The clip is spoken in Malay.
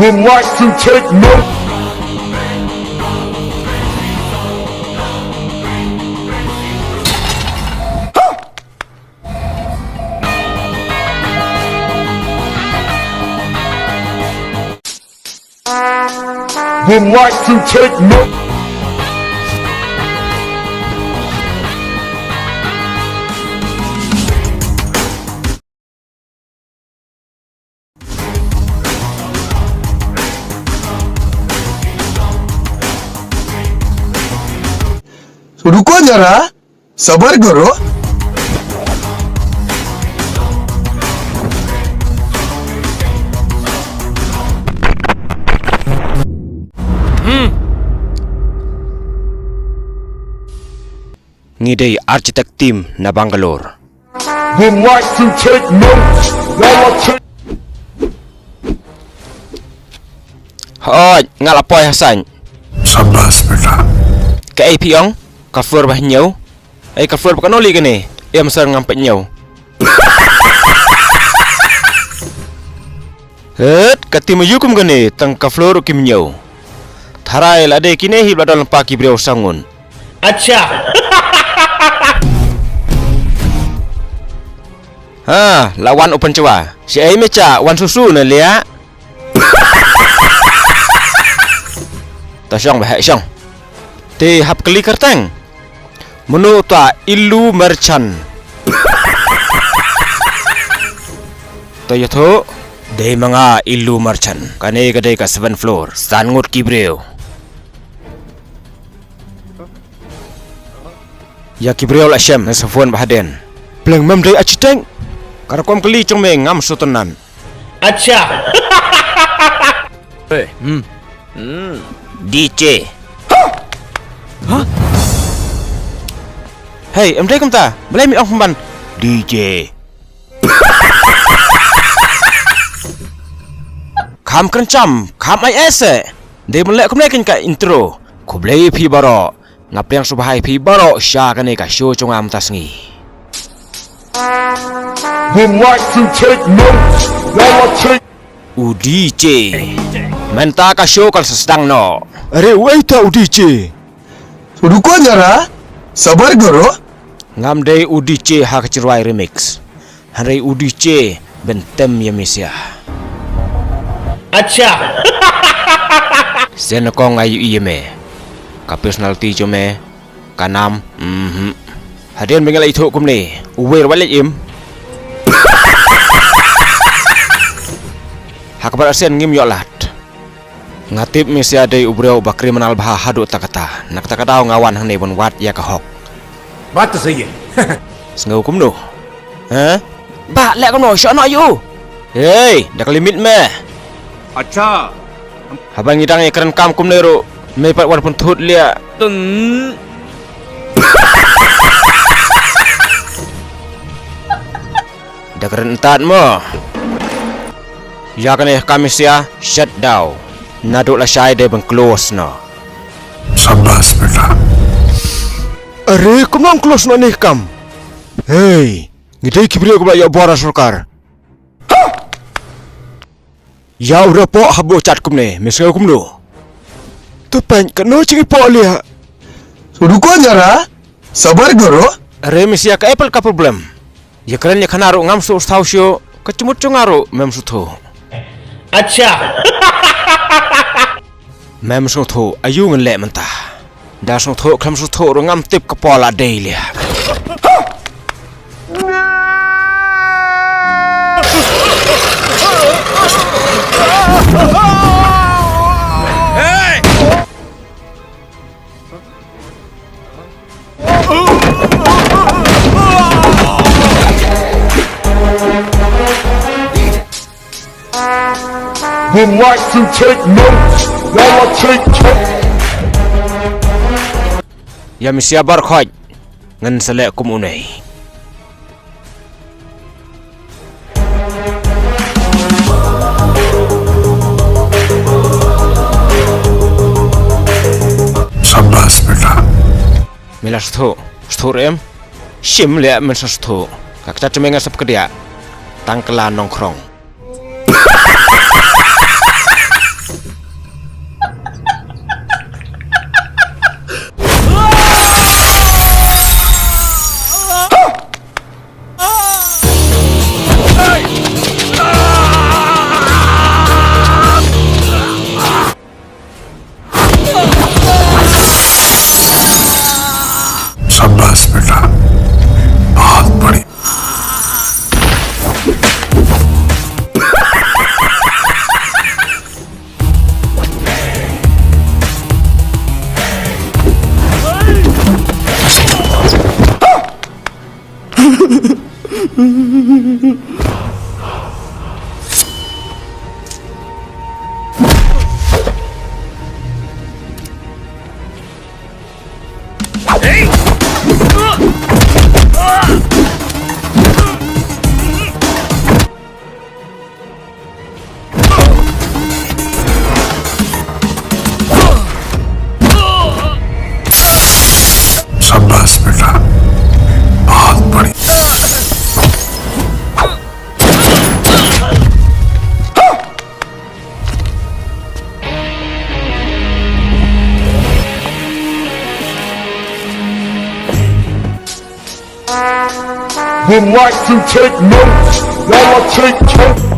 would like to take note. Would like to take note. रुको जरा सबर करो Ngidai arsitek tim na Bangalore. Would like to take notes while I take. Hoi, ngalapoy Hasan. शाबाश बेटा Cái piong, kafur bah nhau. Ai kafur bukan oli gini. Ia mesar ngampet nhau. Katim yukum gini tang kafur kim nhau. Tharai lade kini hib dalam paki beliau sangun. अच्छा Ha, lawan open coba. Si ai meca wan susu na lia. Ta syong bah syong. Ti hap keli kerteng. Menu ta Allu Arjun. Ta yato de mga Allu Arjun. Kane kadai ka 7 floor. Sangut kibreo. Ya kibreo la syam sa phone bahaden. Pleng mem dai achiteng. Karakom keli cong me ngam sotonan. अच्छा DJ. Hey, em thấy không ta? Lấy mi ông ban DJ. Kham kencam, kham IS. Dia mulai kau naik ke intro. Kau beli pi baro. Ngap yang subahai pi baro sya kan ka show cong am tasngi. Would like to take notes while I take. DJ. Menta ka show kal sedang no. Are wait tau DJ. रुको जरा सबर करो Ngam day UDC ha kecirwai remix. Hari UDC bentem ya Malaysia. अच्छा Sen kong ayu iye me. Ka personality jo me. Kanam. Hadian bengala itu kum ni. Uwer balik im. Ha kabar sen ngim yolat. Ngatip Malaysia day ubreu bakri menal bah hadu takata. Nak takatau ngawan hang ne bon wat ya ka hok. बात तो सही है Sengau kum no. Ha? Ba lek kum no syok nak you. Hey, dah limit me. अच्छा Habang ngidang keren kam kum nero. Me pat war pun thut lia. Dah keren entat mo. Ya kan kami sia shut down. Naduk la syai de bang close no. शाबाश बेटा Are kum nang close no ni kam. Hey, ngidai kibriyo ko ba ya bora sarkar. Ya udah po habo chat kum ne. Mesau kum no. Tupan keno cing po lia. रुको जरा सबर करो Are misia ka apple ka problem. Ya keren ya kanaru ngam su stausyo kecumut cungaru mem sutho. अच्छा Mem sutho ayu ngen lek mentah. Dah sutho klam sutho ngam tip kepala day lia. Would like to take notes while I take. Ya misia bar khoj ngan selek kum unai. शाबाश बेटा Mila sutho rem. Shim lek men sutho. Kak cat cemenga sep kedia. Tangkelan nongkrong. शाबाश बेटा, बहुत बढ़िया। Would like to take notes while I take